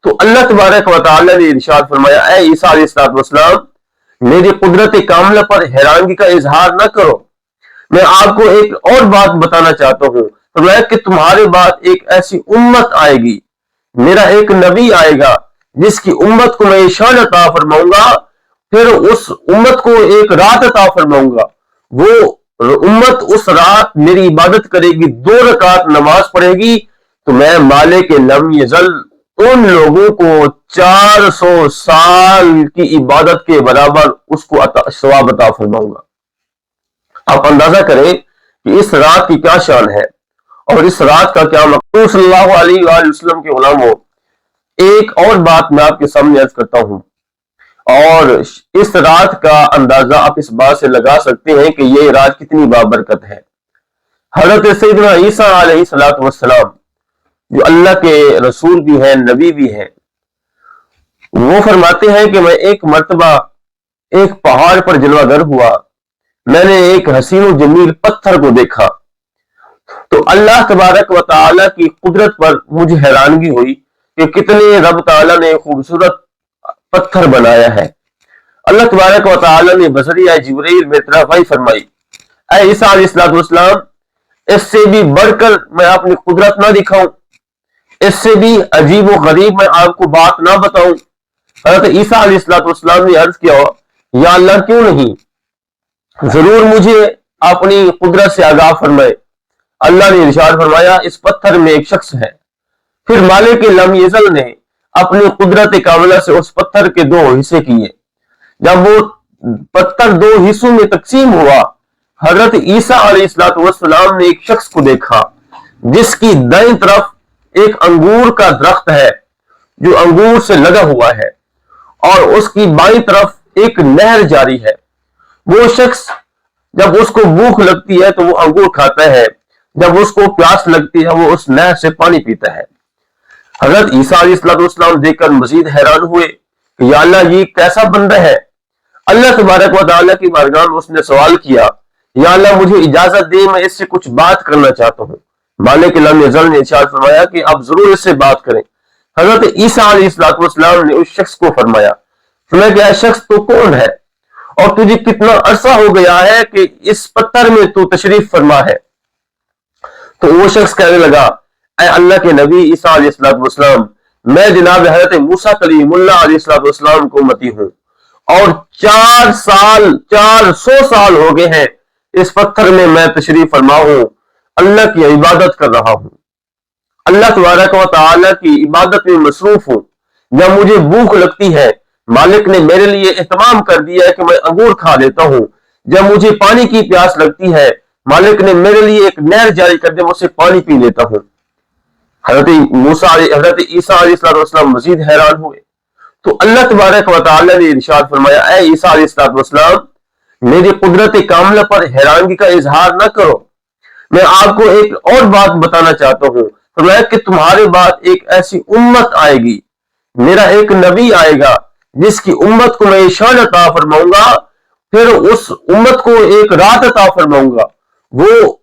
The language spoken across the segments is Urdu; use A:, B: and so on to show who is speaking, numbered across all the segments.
A: تو اللہ تبارک و تعالی نے ارشاد فرمایا اے عیسیٰ علیہ السلام میری قدرت کاملہ پر حیرانگی کا اظہار نہ کرو، میں آپ کو ایک اور بات بتانا چاہتا ہوں، فرمایا کہ تمہارے بعد ایک ایسی امت آئے گی، میرا ایک نبی آئے گا جس کی امت کو میں شان عطا فرماؤں گا، پھر اس امت کو ایک رات عطا فرماؤں گا، وہ امت اس رات میری عبادت کرے گی، 2 رکعت نماز پڑھے گی، تو میں مالک لم یزل ان لوگوں کو 400 سال کی عبادت کے برابر اس کو ثواب عطا فرماؤں گا۔ آپ اندازہ کریں کہ اس رات کی کیا شان ہے اور اس رات کا کیا مقصود۔ صلی اللہ علیہ وآلہ وسلم کے غلاموں، ایک اور بات میں آپ کے سامنے عرض کرتا ہوں، اور اس رات کا اندازہ آپ اس بات سے لگا سکتے ہیں کہ یہ رات کتنی بابرکت ہے۔ حضرت سیدنا عیسیٰ علیہ السلام جو اللہ کے رسول بھی ہیں، نبی بھی ہیں، وہ فرماتے ہیں کہ میں ایک مرتبہ ایک پہاڑ پر جلوہ گر ہوا، میں نے ایک حسین و جمیل پتھر کو دیکھا، تو اللہ تبارک و تعالی کی قدرت پر مجھے حیرانگی ہوئی کہ کتنے رب تعالی نے خوبصورت پتھر بنایا ہے۔ اللہ تبارک و تعالی نے بذریعہ جبرائیل میں طرفائی فرمائی، اے عیسیٰ علیہ السلام اس سے بھی بڑھ کر میں اپنی قدرت نہ دکھاؤں، اس سے بھی عجیب و غریب میں آپ کو بات نہ بتاؤں؟ حضرت عیسیٰ علیہ السلام نے عرض کیا، یا اللہ کیوں نہیں، ضرور مجھے اپنی قدرت سے آگاہ فرمائے۔ اللہ نے ارشاد فرمایا اس پتھر میں ایک شخص ہے۔ پھر مالک لم یزل نے اپنی قدرت کاملہ سے اس پتھر کے 2 حصے کیے۔ جب وہ پتھر 2 حصوں میں تقسیم ہوا، حضرت عیسیٰ علیہ السلام نے ایک شخص کو دیکھا جس کی دائیں طرف ایک انگور کا درخت ہے جو انگور سے لگا ہوا ہے، اور اس کی بائیں طرف ایک نہر جاری ہے۔ وہ شخص جب اس کو بھوک لگتی ہے تو وہ انگور کھاتا ہے، جب اس کو پیاس لگتی ہے وہ اس نہر سے پانی پیتا ہے۔ حضرت عیسیٰ علیہ السلام دیکھ کر مزید حیران ہوئے کہ یا اللہ یہ کیسا بندہ ہے۔ اللہ تبارک و تعالیٰ کی بارگاہ میں اس نے سوال کیا، یا اللہ مجھے اجازت دے، میں اس سے کچھ بات کرنا چاہتا ہوں۔ مالک لم یزل نے ارشاد فرمایا کہ آپ ضرور اس سے بات کریں۔ حضرت عیسیٰ علیہ السلام نے اس شخص کو فرمایا کہ اے شخص تو کون ہے اور تجھے کتنا عرصہ ہو گیا ہے کہ اس پتھر میں تو تشریف فرما ہے؟ تو وہ شخص کہنے لگا، اے اللہ کے نبی عیسیٰ علیہ السلام، میں جناب حضرت موسیٰ کلیم اللہ علیہ السلام کو امتی ہوں، اور 400 سال ہو گئے ہیں اس پتھر میں تشریف فرما ہوں، اللہ کی عبادت کر رہا ہوں، اللہ تبارک و تعالی کی عبادت میں مصروف ہوں۔ جب مجھے بھوک لگتی ہے مالک نے میرے لیے اہتمام کر دیا ہے کہ میں انگور کھا لیتا ہوں، جب مجھے پانی کی پیاس لگتی ہے مالک نے میرے لیے ایک نہر جاری کر دیا، میں اسے پانی پی لیتا ہوں۔ حضرت عیسیٰ علیہ السلام مزید حیران ہوئے تو اللہ تبارک و تعالی نے ارشاد فرمایا، اے عیسیٰ علیہ السلام میری قدرت کاملہ پر حیرانگی کا اظہار نہ کرو، میں آپ کو ایک اور بات بتانا چاہتا ہوں، فرمایا کہ تمہارے بعد ایک ایسی امت آئے گی، میرا ایک نبی آئے گا جس کی امت کو میں شان عطا فرماؤں گا، پھر اس امت کو ایک رات عطا فرماؤں گا، وہ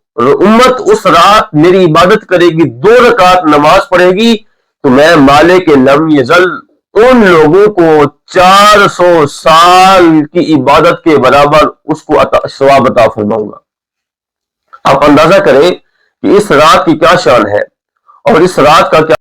A: امت اس رات میری عبادت کرے گی، 2 رکعت نماز پڑھے گی، تو میں مالک لم یزل ان لوگوں کو 400 سال کی عبادت کے برابر اس کو ثواب عطا فرماؤں گا۔ آپ اندازہ کریں کہ اس رات کی کیا شان ہے اور اس رات کا کیا